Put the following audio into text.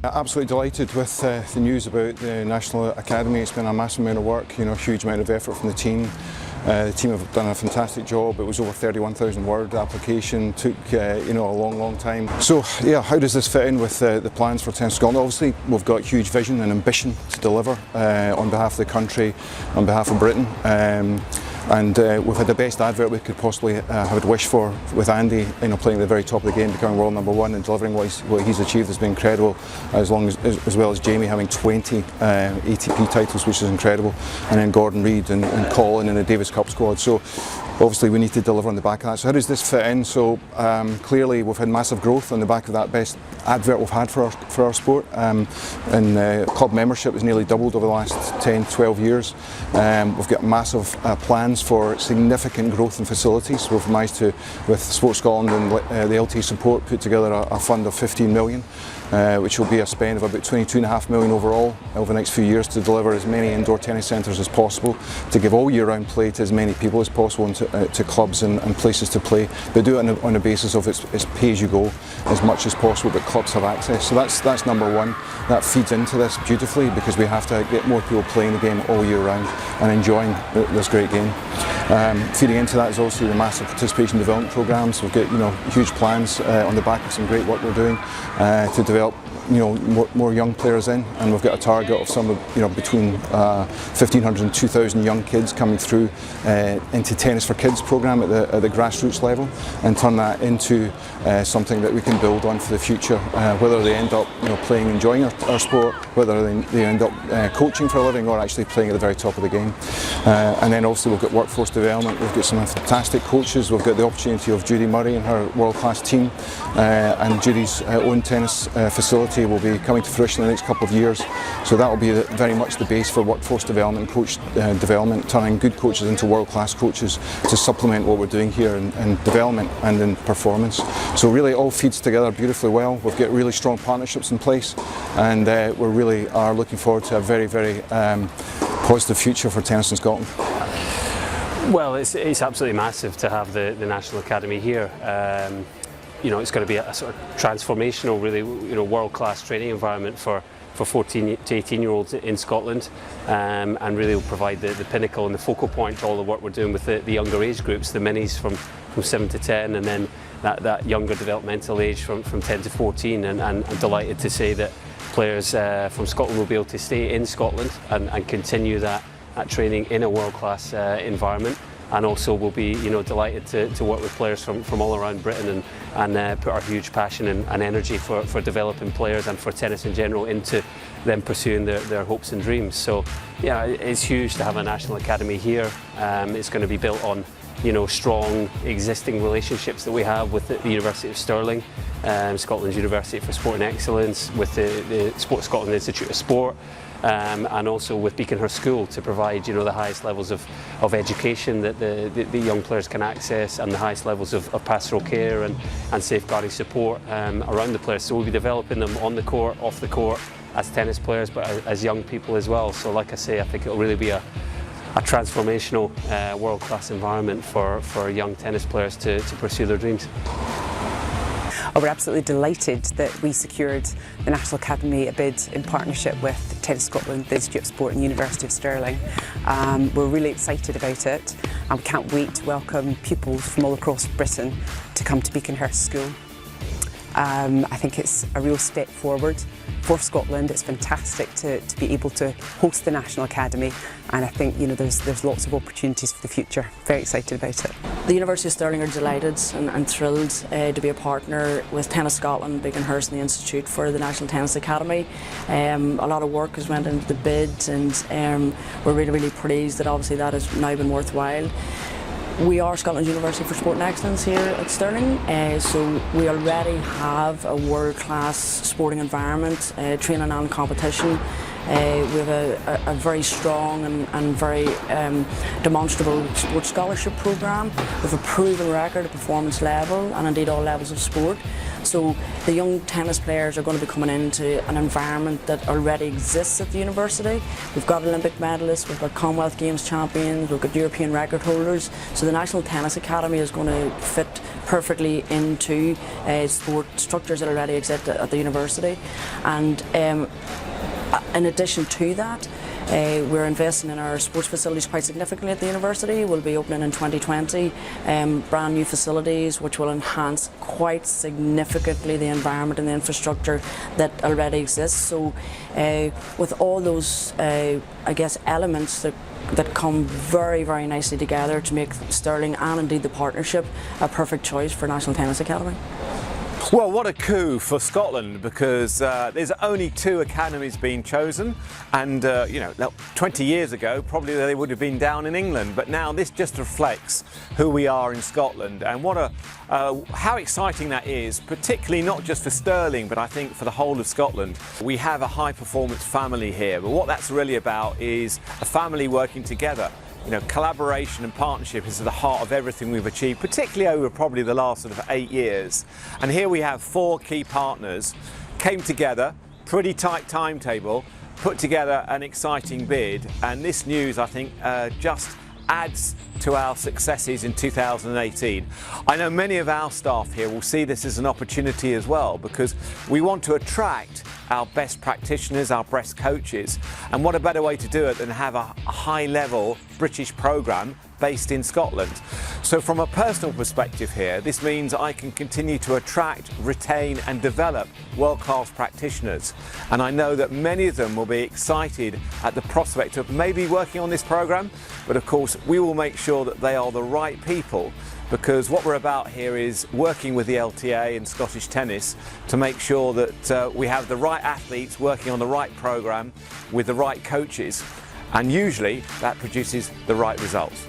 Absolutely delighted with the news about the National Academy. It's been a massive amount of work, a huge amount of effort from the team. The team have done a fantastic job. It was over 31,000 word application, took a long time. So yeah, how does this fit in with the plans for Tennis Scotland? Obviously we've got huge vision and ambition to deliver on behalf of the country, on behalf of Britain. And we've had the best advert we could possibly have wished for with Andy, playing at the very top of the game, becoming world #1 and delivering what he's achieved has been incredible, as well as Jamie having 20 ATP titles, which is incredible, and then Gordon Reid and Colin in the Davis Cup squad. So obviously we need to deliver on the back of that. So how does this fit in? So clearly we've had massive growth on the back of that best advert we've had for our sport, and club membership has nearly doubled over the last 10-12 years. We've got massive plans for significant growth in facilities. We've managed to, with Sports Scotland and the LT support, put together a fund of 15 million, which will be a spend of about 22.5 million overall over the next few years to deliver as many indoor tennis centres as possible, to give all year-round play to as many people as possible, and to clubs and places to play, but do it on a basis of it's pay-as-you-go as much as possible, but clubs have access. So that's number one. That feeds into this beautifully, because we have to get more people playing the game all year round and enjoying this great game. Feeding into that is also the massive participation development programmes. We've got huge plans on the back of some great work we're doing to develop more young players in, and we've got a target of some between 1,500 and 2,000 young kids coming through into Tennis for Kids programme at the grassroots level, and turn that into something that we can build on for the future, whether they end up playing, enjoying our sport, whether they end up coaching for a living, or actually playing at the very top of the game. And then obviously we've got workforce development. We've got some fantastic coaches. We've got the opportunity of Judy Murray and her world-class team, and Judy's own tennis facility will be coming to fruition in the next couple of years. So that will be very much the base for workforce development and coach development, turning good coaches into world-class coaches to supplement what we're doing here in development and in performance. So really it all feeds together beautifully well. We've got really strong partnerships in place, and we really are looking forward to a very, very positive future for tennis in Scotland. Well, it's absolutely massive to have the National Academy here. It's going to be a sort of transformational, really, world-class training environment for 14 to 18-year-olds in Scotland, and really will provide the pinnacle and the focal point to all the work we're doing with the younger age groups, the minis from 7 to 10, and then that younger developmental age from 10 to 14. And I'm delighted to say that players from Scotland will be able to stay in Scotland and continue that training in a world-class environment. And also we'll be delighted to work with players from all around Britain and put our huge passion and energy for developing players and for tennis in general into them pursuing their hopes and dreams. So yeah, it's huge to have a National Academy here. It's going to be built on strong existing relationships that we have with the University of Stirling, Scotland's University for Sport and Excellence, with the Sports Scotland Institute of Sport, and also with Beaconhurst School, to provide the highest levels of education that the young players can access, and the highest levels of pastoral care and safeguarding support around the players. So we'll be developing them on the court, off the court, as tennis players, but as young people as well. So like I say, I think it'll really be a transformational world-class environment for young tennis players to pursue their dreams. We're absolutely delighted that we secured the National Academy a bid in partnership with Tennis Scotland, the Institute of Sport and University of Stirling. We're really excited about it, and we can't wait to welcome pupils from all across Britain to come to Beaconhurst School. I think it's a real step forward for Scotland. It's fantastic to be able to host the National Academy, and I think there's lots of opportunities for the future. Very excited about it. The University of Stirling are delighted and thrilled to be a partner with Tennis Scotland, Beaconhurst and the Institute for the National Tennis Academy. A lot of work has went into the bid, and we're really, really pleased that obviously that has now been worthwhile. We are Scotland's University for Sport and Excellence here at Stirling, so we already have a world-class sporting environment, training and competition. We have a very strong and very demonstrable sports scholarship programme with a proven record at performance level and indeed all levels of sport. So the young tennis players are going to be coming into an environment that already exists at the university. We've got Olympic medalists, we've got Commonwealth Games champions, we've got European record holders. So the National Tennis Academy is going to fit perfectly into sport structures that already exist at the university. And in addition to that, we're investing in our sports facilities quite significantly at the university. We'll be opening in 2020 brand new facilities which will enhance quite significantly the environment and the infrastructure that already exists. So with all those I guess elements that come very, very nicely together to make Stirling and indeed the partnership a perfect choice for National Tennis Academy. Well, what a coup for Scotland, because there's only 2 academies being chosen, and 20 years ago probably they would have been down in England, but now this just reflects who we are in Scotland, and how exciting that is, particularly not just for Stirling but I think for the whole of Scotland. We have a high performance family here, but what that's really about is a family working together. Collaboration and partnership is at the heart of everything we've achieved, particularly over probably the last sort of 8 years. And here we have 4 key partners came together, pretty tight timetable, put together an exciting bid, and this news I think just adds to our successes in 2018. I know many of our staff here will see this as an opportunity as well, because we want to attract our best practitioners, our best coaches, and what a better way to do it than have a high-level British programme based in Scotland. So from a personal perspective here, this means I can continue to attract, retain and develop world-class practitioners, and I know that many of them will be excited at the prospect of maybe working on this programme, but of course we will make sure that they are the right people, because what we're about here is working with the LTA and Scottish Tennis to make sure that we have the right athletes working on the right programme with the right coaches, and usually that produces the right results.